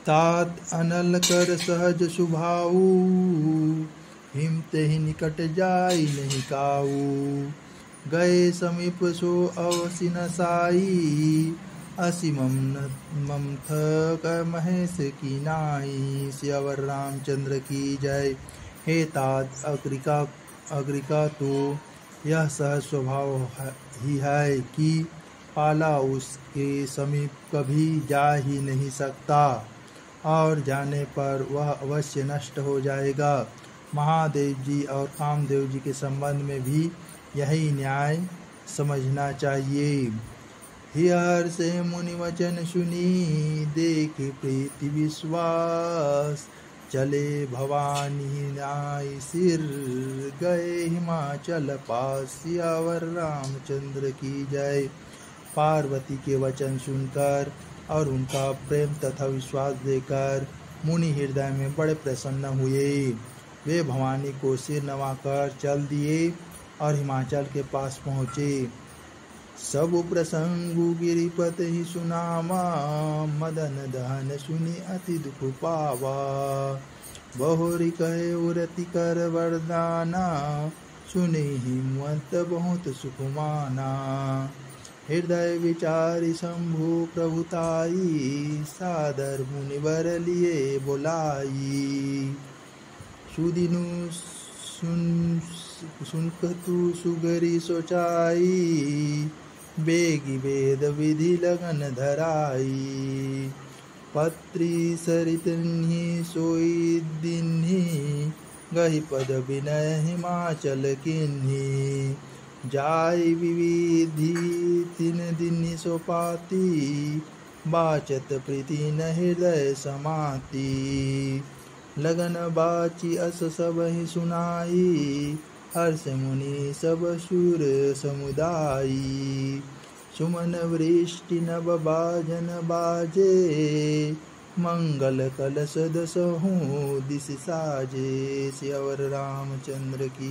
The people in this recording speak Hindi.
तात अनल कर सहज सुभाऊ, हिम तेहि निकट जाई नहीं काऊ। गए समीप सो अवसि न साई, असी ममथ कर महेश की नाई। सियावर रामचंद्र की जय। हे तात अग्रिका तो यह सहज स्वभाव ही है कि पाला उसके समीप कभी जा ही नहीं सकता, और जाने पर वह अवश्य नष्ट हो जाएगा। महादेव जी और कामदेव जी के संबंध में भी यही न्याय समझना चाहिए। हियर से मुनि वचन सुनी, देख प्रीति विश्वास। चले भवानी न्याय सिर, गए हिमाचल पास। सियावर रामचंद्र की जय। पार्वती के वचन सुनकर और उनका प्रेम तथा विश्वास देकर मुनि हृदय में बड़े प्रसन्न हुए। वे भवानी को सिर नवाकर चल दिए और हिमाचल के पास पहुँचे। सब प्रसंगु गिरिपत ही सुनामा, मदन दहन सुनि अति दुख पावा। बहुरी कहे उरति कर वरदाना, सुनि हिम्मत बहुत सुख माना। हृदय विचारि शंभु प्रभुताई, सादर मुनिवर लिए बुलाई। सुदिनु सुनकतु सुगरी सोचाई, बेगी वेद विधि लगन धराई। पत्री सरितन्हि सोई दिन्हि, गहि पद विनय हिमाचल किन्हि। जाय विविधि तिन दिन्हि सोपाती, बाचत प्रीति न हृदय समाती। लगन बाची अस सब ही सुनाई, हर्ष मुनि सब शूर समुदायी। सुमन वृष्टि नभ बाजन बाजे, मंगल कलश दसहु दिस साजे। सियावर रामचंद्र की